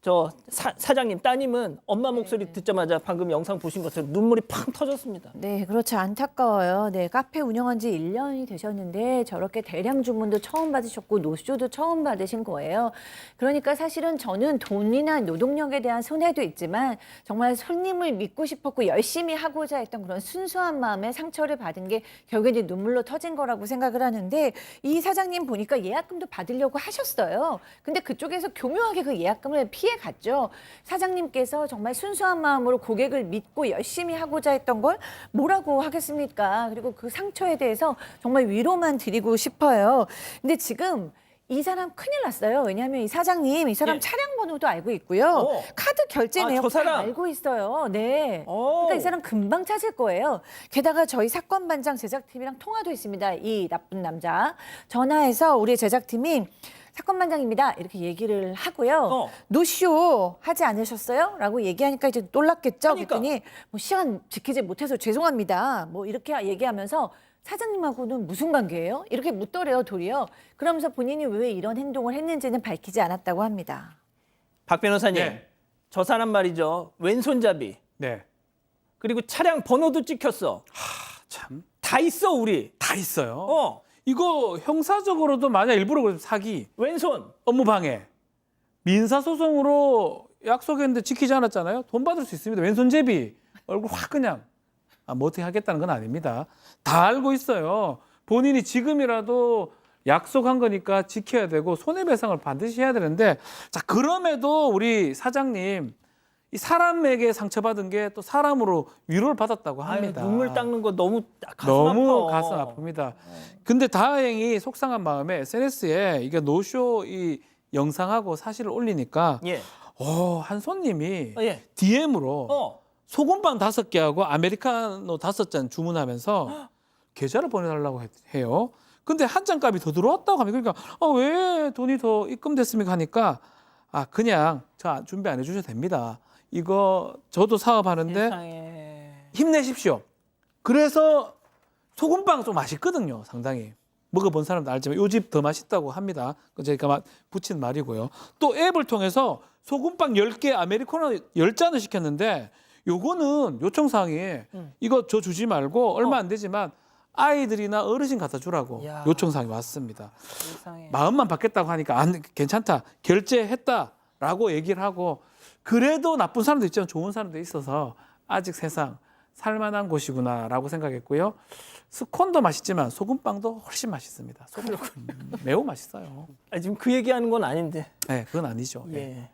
저 사장님 따님은 엄마 목소리 듣자마자 방금 영상 보신 것처럼 눈물이 팡 터졌습니다. 네, 그렇죠. 안타까워요. 네, 카페 운영한 지 1년이 되셨는데 저렇게 대량 주문도 처음 받으셨고 노쇼도 처음 받으신 거예요. 그러니까 사실은 저는 돈이나 노동력에 대한 손해도 있지만 정말 손님을 믿고 싶었고 열심히 하고자 했던 그런 순수한 마음에 상처를 받은 게 결국에는 눈물로 터진 거라고 생각을 하는데 이 사장님 보니까 예약금도 받으려고 하셨어요. 근데 그쪽에서 교묘하게 그 예약금을 피해 갔죠. 사장님께서 정말 순수한 마음으로 고객을 믿고 열심히 하고자 했던 걸 뭐라고 하겠습니까? 그리고 그 상처에 대해서 정말 위로만 드리고 싶어요. 근데 지금 이 사람 큰일 났어요. 왜냐하면 이 사장님, 이 사람 예. 차량 번호도 알고 있고요. 카드 결제 아, 내역 저 사람? 다 알고 있어요. 네. 오. 그러니까 이 사람 금방 찾을 거예요. 게다가 저희 사건 반장 제작팀이랑 통화도 있습니다. 이 나쁜 남자. 전화해서 우리 제작팀이 사건 반장입니다. 이렇게 얘기를 하고요. 노쇼 하지 않으셨어요? 라고 얘기하니까 이제 놀랐겠죠. 하니까. 그랬더니 뭐 시간 지키지 못해서 죄송합니다. 뭐 이렇게 얘기하면서 사장님하고는 무슨 관계예요? 이렇게 묻더래요, 도리어. 그러면서 본인이 왜 이런 행동을 했는지는 밝히지 않았다고 합니다. 박 변호사님, 네. 저 사람 말이죠. 왼손잡이 네. 그리고 차량 번호도 찍혔어. 참. 다 있어 우리. 다 있어요. 어, 이거 형사적으로도 만약 일부러 그래서 사기, 왼손. 업무방해, 민사소송으로 약속했는데 지키지 않았잖아요. 돈 받을 수 있습니다. 왼손잡이 얼굴 확 그냥 뭐 어떻게 하겠다는 건 아닙니다. 다 알고 있어요. 본인이 지금이라도 약속한 거니까 지켜야 되고 손해배상을 반드시 해야 되는데 자 그럼에도 우리 사장님 이 사람에게 상처받은 게 또 사람으로 위로를 받았다고 합니다. 아유, 눈물 닦는 거 너무 가슴 너무 아파. 가슴 아픕니다. 근데 다행히 속상한 마음에 SNS에 이게 노쇼 이 영상하고 사실을 올리니까 예. 한 손님이 예. DM으로 소금빵 5개하고 아메리카노 5잔 주문하면서 계좌를 보내달라고 해요. 근데 한 잔 값이 더 들어왔다고 합니다. 그러니까 왜 돈이 더 입금됐습니까 하니까 그냥 저 준비 안 해주셔도 됩니다. 이거 저도 사업하는데 세상에. 힘내십시오. 그래서 소금빵 좀 맛있거든요. 상당히. 먹어본 사람도 알지만 요 집 더 맛있다고 합니다. 제가 붙인 말이고요. 또 앱을 통해서 소금빵 10개 아메리카노 10잔을 시켰는데 요거는 요청사항이 이거 저 주지 말고 얼마 안 되지만 아이들이나 어르신 갖다 주라고 야. 요청사항이 왔습니다. 세상에. 마음만 바뀌었다고 하니까 괜찮다. 결제했다라고 얘기를 하고 그래도 나쁜 사람도 있지만 좋은 사람도 있어서 아직 세상 살만한 곳이구나라고 생각했고요. 스콘도 맛있지만 소금빵도 훨씬 맛있습니다. 매우 맛있어요. 지금 그 얘기하는 건 아닌데. 네, 그건 아니죠. 예. 예.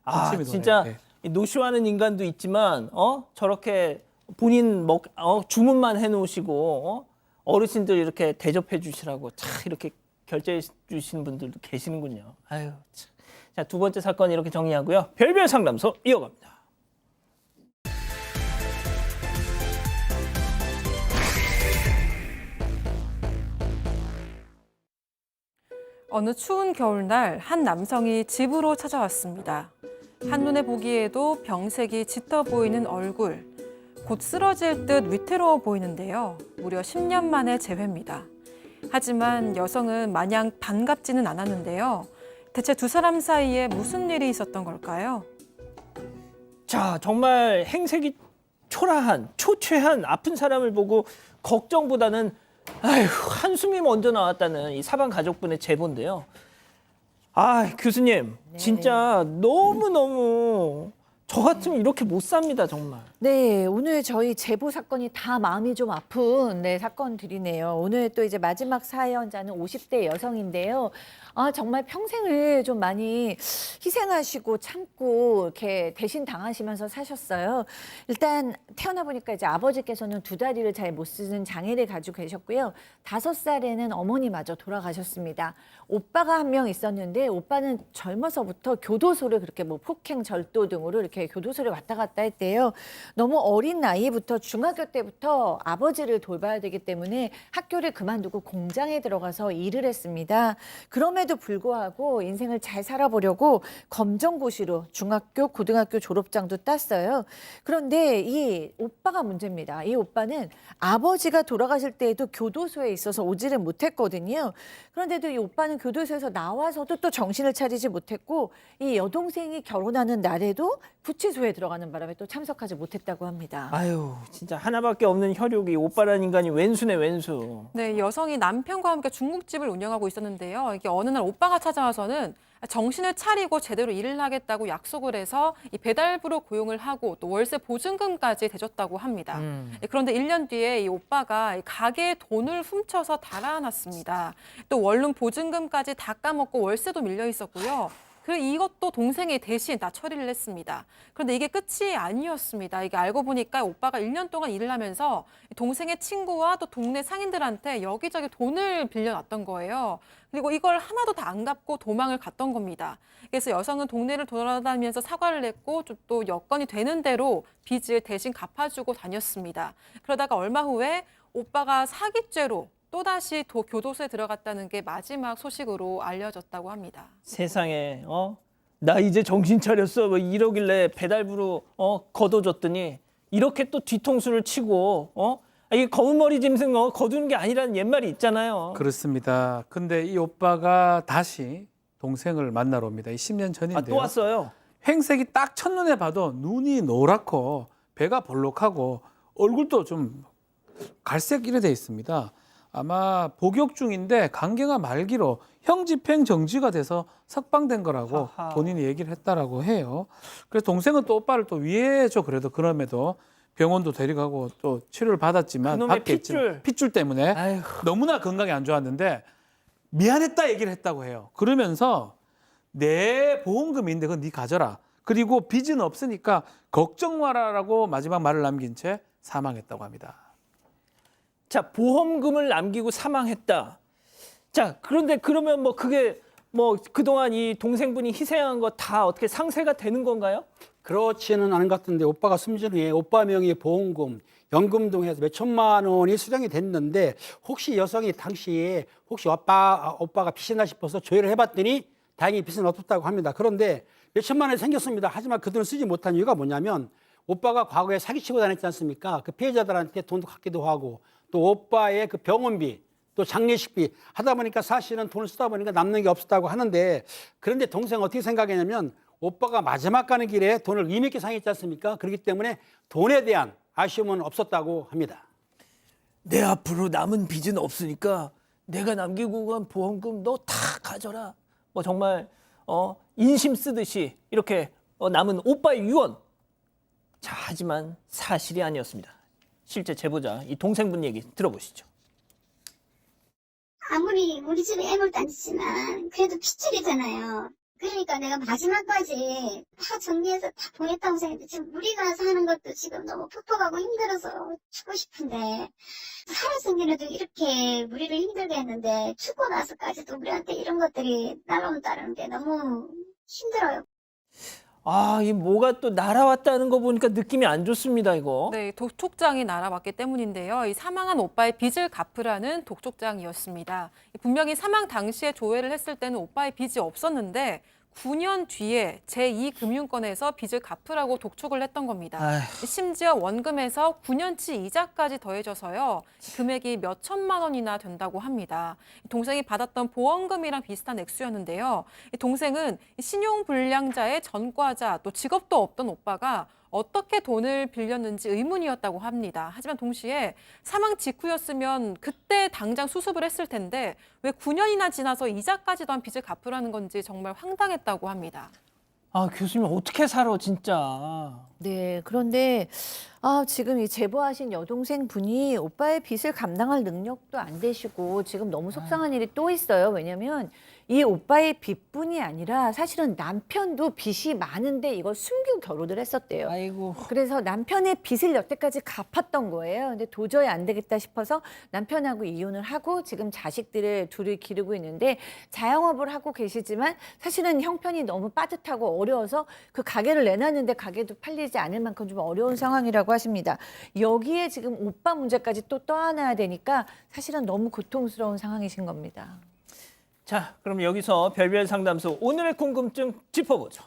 아, 침이 진짜 도네요. 이 노쇼하는 인간도 있지만 저렇게 본인 주문만 해놓으시고 어르신들 이렇게 대접해 주시라고 참 이렇게 결제해 주시는 분들도 계시는군요. 아유, 참. 자, 두 번째 사건 이렇게 정리하고요. 별별 상담소 이어갑니다. 어느 추운 겨울날 한 남성이 집으로 찾아왔습니다. 한눈에 보기에도 병색이 짙어 보이는 얼굴, 곧 쓰러질 듯 위태로워 보이는데요. 무려 10년 만의 재회입니다. 하지만 여성은 마냥 반갑지는 않았는데요. 대체 두 사람 사이에 무슨 일이 있었던 걸까요? 자, 정말 행색이 초라한, 초췌한 아픈 사람을 보고 걱정보다는 한숨이 먼저 나왔다는 이 사방 가족분의 제보인데요. 교수님, 진짜 너무너무 저 같으면 이렇게 못 삽니다, 정말. 네, 오늘 저희 제보 사건이 다 마음이 좀 아픈 사건들이네요. 오늘 또 이제 마지막 사연자는 50대 여성인데요. 정말 평생을 좀 많이 희생하시고 참고 이렇게 대신 당하시면서 사셨어요. 일단 태어나 보니까 이제 아버지께서는 두 다리를 잘 못 쓰는 장애를 가지고 계셨고요. 5살에는 어머니마저 돌아가셨습니다. 오빠가 한 명 있었는데 오빠는 젊어서부터 교도소를 그렇게 폭행, 절도 등으로 이렇게 이렇게 교도소를 왔다 갔다 했대요. 너무 어린 나이부터 중학교 때부터 아버지를 돌봐야 되기 때문에 학교를 그만두고 공장에 들어가서 일을 했습니다. 그럼에도 불구하고 인생을 잘 살아보려고 검정고시로 중학교, 고등학교 졸업장도 땄어요. 그런데 이 오빠가 문제입니다. 이 오빠는 아버지가 돌아가실 때에도 교도소에 있어서 오지를 못했거든요. 그런데도 이 오빠는 교도소에서 나와서도 또 정신을 차리지 못했고 이 여동생이 결혼하는 날에도 구치소에 들어가는 바람에 또 참석하지 못했다고 합니다. 아유, 진짜 하나밖에 없는 혈육이 오빠란 인간이 웬수네 웬수. 네, 여성이 남편과 함께 중국집을 운영하고 있었는데요. 이게 어느 날 오빠가 찾아와서는 정신을 차리고 제대로 일을 하겠다고 약속을 해서 이 배달부로 고용을 하고 또 월세 보증금까지 대줬다고 합니다. 그런데 1년 뒤에 이 오빠가 이 가게에 돈을 훔쳐서 달아났습니다. 또 원룸 보증금까지 다 까먹고 월세도 밀려 있었고요. 그리고 이것도 동생이 대신 다 처리를 했습니다. 그런데 이게 끝이 아니었습니다. 이게 알고 보니까 오빠가 1년 동안 일을 하면서 동생의 친구와 또 동네 상인들한테 여기저기 돈을 빌려놨던 거예요. 그리고 이걸 하나도 다 안 갚고 도망을 갔던 겁니다. 그래서 여성은 동네를 돌아다니면서 사과를 했고 또 여건이 되는 대로 빚을 대신 갚아주고 다녔습니다. 그러다가 얼마 후에 오빠가 사기죄로 또다시 교도소에 들어갔다는 게 마지막 소식으로 알려졌다고 합니다. 세상에, 나 이제 정신 차렸어. 뭐 이러길래 배달부로 걷어줬더니 이렇게 또 뒤통수를 치고 이게 검은 머리 짐승 거두는 게 아니라는 옛말이 있잖아요. 그렇습니다. 근데 이 오빠가 다시 동생을 만나러 옵니다. 이 10년 전인데요. 또 왔어요. 행색이 딱 첫눈에 봐도 눈이 노랗고 배가 볼록하고 얼굴도 좀 갈색 이래 돼 있습니다. 아마 복역 중인데 강경화 말기로 형집행 정지가 돼서 석방된 거라고 하하. 본인이 얘기를 했다라고 해요. 그래서 동생은 또 오빠를 또 위해줘. 그래도 그럼에도 병원도 데려가고 또 치료를 받았지만 그놈의 핏줄 때문에 아이고. 너무나 건강이 안 좋았는데 미안했다 얘기를 했다고 해요. 그러면서 내 보험금인데 그건 네 가져라. 그리고 빚은 없으니까 걱정 마라라고 마지막 말을 남긴 채 사망했다고 합니다. 자, 보험금을 남기고 사망했다. 자, 그런데 그러면 뭐 그게 뭐 그동안 이 동생분이 희생한 거 다 어떻게 상쇄가 되는 건가요? 그렇지는 않은 것 같은데 오빠가 숨진 후에 오빠 명의 보험금, 연금 등 해서 몇 천만 원이 수령이 됐는데 혹시 여성이 당시에 혹시 오빠가 빚이나 싶어서 조회를 해봤더니 다행히 빚은 없었다고 합니다. 그런데 몇 천만 원이 생겼습니다. 하지만 그 돈을 쓰지 못한 이유가 뭐냐면 오빠가 과거에 사기치고 다녔지 않습니까? 그 피해자들한테 돈도 갚기도 하고 또 오빠의 그 병원비 또 장례식비 하다 보니까 사실은 돈을 쓰다 보니까 남는 게 없었다고 하는데 그런데 동생은 어떻게 생각했냐면 오빠가 마지막 가는 길에 돈을 의미 있게 상했지 않습니까? 그렇기 때문에 돈에 대한 아쉬움은 없었다고 합니다. 내 앞으로 남은 빚은 없으니까 내가 남기고 간 보험금 너 다 가져라. 뭐 정말 인심 쓰듯이 이렇게 남은 오빠의 유언. 자, 하지만 사실이 아니었습니다. 실제 제보자 이 동생분 얘기 들어보시죠. 아무리 우리 집에 애물도 안 지지만 그래도 핏줄이잖아요. 그러니까 내가 마지막까지 다 정리해서 다 보냈다고 생각했는데 지금 우리가 사는 것도 지금 너무 퍽퍽하고 힘들어서 죽고 싶은데 살아생전에도 이렇게 우리를 힘들게 했는데 죽고 나서까지도 우리한테 이런 것들이 날아온다는 게 너무 힘들어요. 아, 이 뭐가 또 날아왔다는 거 보니까 느낌이 안 좋습니다, 이거. 네, 독촉장이 날아왔기 때문인데요. 이 사망한 오빠의 빚을 갚으라는 독촉장이었습니다. 분명히 사망 당시에 조회를 했을 때는 오빠의 빚이 없었는데 9년 뒤에 제2금융권에서 빚을 갚으라고 독촉을 했던 겁니다. 아휴. 심지어 원금에서 9년치 이자까지 더해져서요. 금액이 몇 천만 원이나 된다고 합니다. 동생이 받았던 보험금이랑 비슷한 액수였는데요. 동생은 신용불량자의 전과자, 또 직업도 없던 오빠가 어떻게 돈을 빌렸는지 의문이었다고 합니다. 하지만 동시에 사망 직후였으면 그때 당장 수습을 했을 텐데 왜 9년이나 지나서 이자까지도 한 빚을 갚으라는 건지 정말 황당했다고 합니다. 아, 교수님 어떻게 살아, 진짜. 네, 그런데 지금 이 제보하신 여동생 분이 오빠의 빚을 감당할 능력도 안 되시고 지금 너무 속상한 일이 또 있어요. 왜냐하면 이 오빠의 빚뿐이 아니라 사실은 남편도 빚이 많은데 이걸 숨기고 결혼을 했었대요. 아이고. 그래서 남편의 빚을 여태까지 갚았던 거예요. 근데 도저히 안 되겠다 싶어서 남편하고 이혼을 하고 지금 자식들을 둘을 기르고 있는데 자영업을 하고 계시지만 사실은 형편이 너무 빠듯하고 어려워서 그 가게를 내놨는데 가게도 팔리지 않을 만큼 좀 어려운 상황이라고 하십니다. 여기에 지금 오빠 문제까지 또 떠안아야 되니까 사실은 너무 고통스러운 상황이신 겁니다. 자, 그럼 여기서 별별 상담소 오늘의 궁금증 짚어보죠.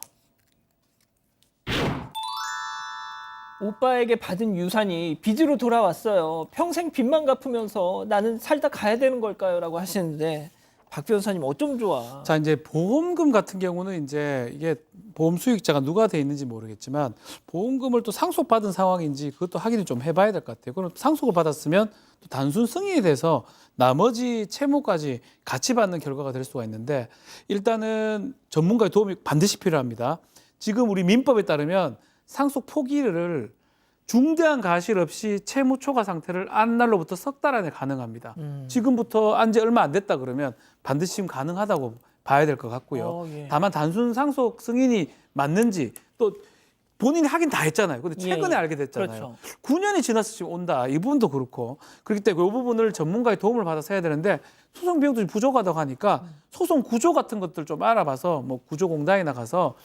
오빠에게 받은 유산이 빚으로 돌아왔어요. 평생 빚만 갚으면서 나는 살다 가야 되는 걸까요? 라고 하시는데 박 변호사님 어쩜 좋아? 자, 이제 보험금 같은 경우는 이제 이게 보험 수익자가 누가 돼 있는지 모르겠지만 보험금을 또 상속받은 상황인지 그것도 확인을 좀 해봐야 될 것 같아요. 그럼 상속을 받았으면 또 단순 승인이 돼서 나머지 채무까지 같이 받는 결과가 될 수가 있는데 일단은 전문가의 도움이 반드시 필요합니다. 지금 우리 민법에 따르면 상속 포기를 중대한 가실 없이 채무 초과 상태를 안 날로부터 석 달 안에 가능합니다. 지금부터 안 지 얼마 안 됐다 그러면 반드시 지금 가능하다고 봐야 될 것 같고요. 예. 다만 단순 상속 승인이 맞는지 또 본인이 하긴 다 했잖아요. 근데 최근에 예. 알게 됐잖아요. 그렇죠. 9년이 지나서 지금 온다. 이 부분도 그렇고. 그렇기 때문에 이 부분을 전문가의 도움을 받아서 해야 되는데 소송 비용도 부족하다고 하니까 소송 구조 같은 것들 좀 알아봐서 뭐 구조공단에 나가서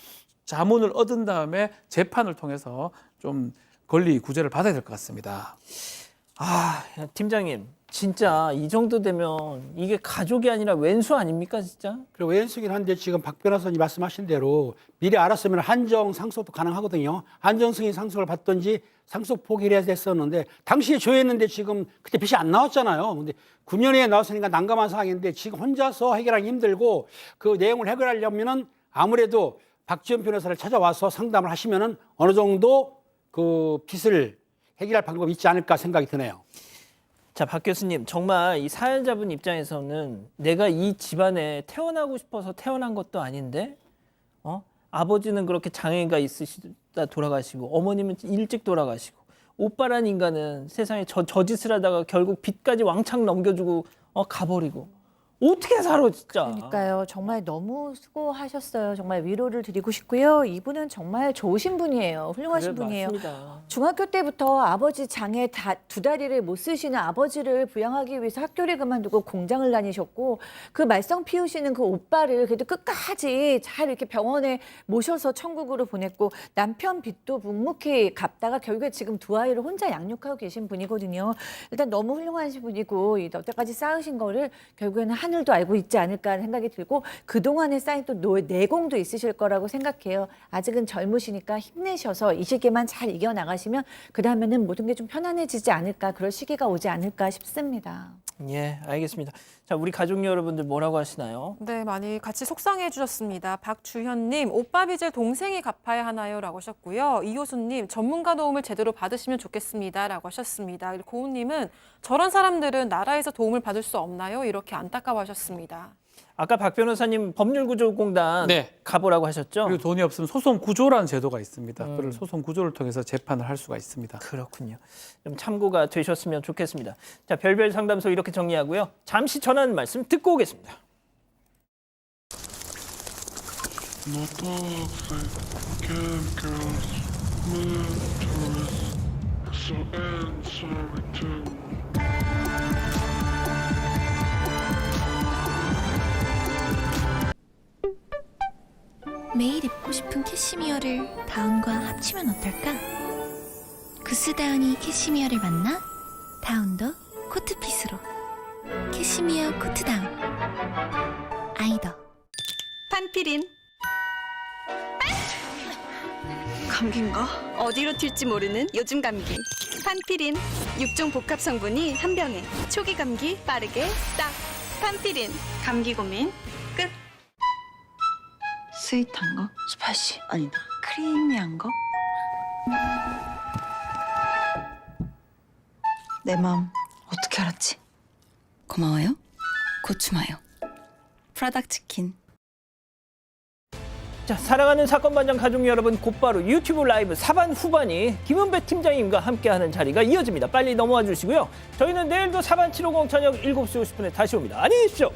자문을 얻은 다음에 재판을 통해서 좀 권리 구제를 받아야 될 것 같습니다. 아, 야, 팀장님. 진짜 이 정도 되면 이게 가족이 아니라 왼수 아닙니까, 진짜? 그리고 왼수긴 한데 지금 박 변호사님 말씀하신 대로 미리 알았으면 한정 상속도 가능하거든요. 한정 승인 상속을 받든지 상속 포기를 해야 됐었는데 당시에 조회했는데 지금 그때 빚이 안 나왔잖아요. 근데 9년에 나왔으니까 난감한 상황인데 지금 혼자서 해결하기 힘들고 그 내용을 해결하려면은 아무래도 박지원 변호사를 찾아와서 상담을 하시면은 어느 정도 그 빚을 해결할 방법이 있지 않을까 생각이 드네요. 자, 박 교수님, 정말 이 사연자분 입장에서는 내가 이 집안에 태어나고 싶어서 태어난 것도 아닌데, 아버지는 그렇게 장애가 있으시다 돌아가시고, 어머님은 일찍 돌아가시고, 오빠란 인간은 세상에 저짓을 하다가 결국 빚까지 왕창 넘겨주고 가버리고, 어떻게 살아 진짜. 그러니까요. 정말 너무 수고하셨어요. 정말 위로를 드리고 싶고요. 이분은 정말 좋으신 분이에요. 훌륭하신 그래, 분이에요. 맞습니다. 중학교 때부터 아버지 장애 두 다리를 못 쓰시는 아버지를 부양하기 위해서 학교를 그만두고 공장을 다니셨고 그 말썽 피우시는 그 오빠를 그래도 끝까지 잘 이렇게 병원에 모셔서 천국으로 보냈고 남편 빚도 묵묵히 갚다가 결국에 지금 두 아이를 혼자 양육하고 계신 분이거든요. 일단 너무 훌륭하신 분이고 여태까지 쌓으신 거를 결국에는 하늘도 알고 있지 않을까 하는 생각이 들고 그동안에 쌓인 또 내공도 있으실 거라고 생각해요. 아직은 젊으시니까 힘내셔서 이 시기만 잘 이겨나가시면 그다음에는 모든 게 좀 편안해지지 않을까 그럴 시기가 오지 않을까 싶습니다. 예, 알겠습니다. 자, 우리 가족 여러분들 뭐라고 하시나요? 네, 많이 같이 속상해 주셨습니다. 박주현님, 오빠 빚을 동생이 갚아야 하나요? 라고 하셨고요. 이효수님, 전문가 도움을 제대로 받으시면 좋겠습니다. 라고 하셨습니다. 그리고 고은님은 저런 사람들은 나라에서 도움을 받을 수 없나요? 이렇게 안타까워하셨습니다. 아까 박 변호사님 법률구조공단 네. 가보라고 하셨죠? 그리고 돈이 없으면 소송 구조라는 제도가 있습니다. 그걸 소송 구조를 통해서 재판을 할 수가 있습니다. 그렇군요. 좀 참고가 되셨으면 좋겠습니다. 자, 별별 상담소 이렇게 정리하고요. 잠시 전하는 말씀 듣고 오겠습니다. 매일 입고 싶은 캐시미어를 다운과 합치면 어떨까? 구스다운이 캐시미어를 만나 다운도 코트핏으로 캐시미어 코트다운 아이더 판피린. 감기인가? 어디로 튈지 모르는 요즘 감기. 판피린. 6종 복합 성분이 한 병에 초기 감기 빠르게 딱. 판피린. 감기 고민 끝. 스윗한 거? 스파이시? 아니다. 크리미한 거? 내 마음 어떻게 알았지? 고마워요. 고추마요. 프라닥 치킨. 자, 사랑하는 사건반장 가족 여러분, 곧바로 유튜브 라이브 사반 후반이 김은배 팀장님과 함께하는 자리가 이어집니다. 빨리 넘어와 주시고요. 저희는 내일도 사반 750 저녁 7시 50분에 다시 옵니다. 안녕히 계십시오.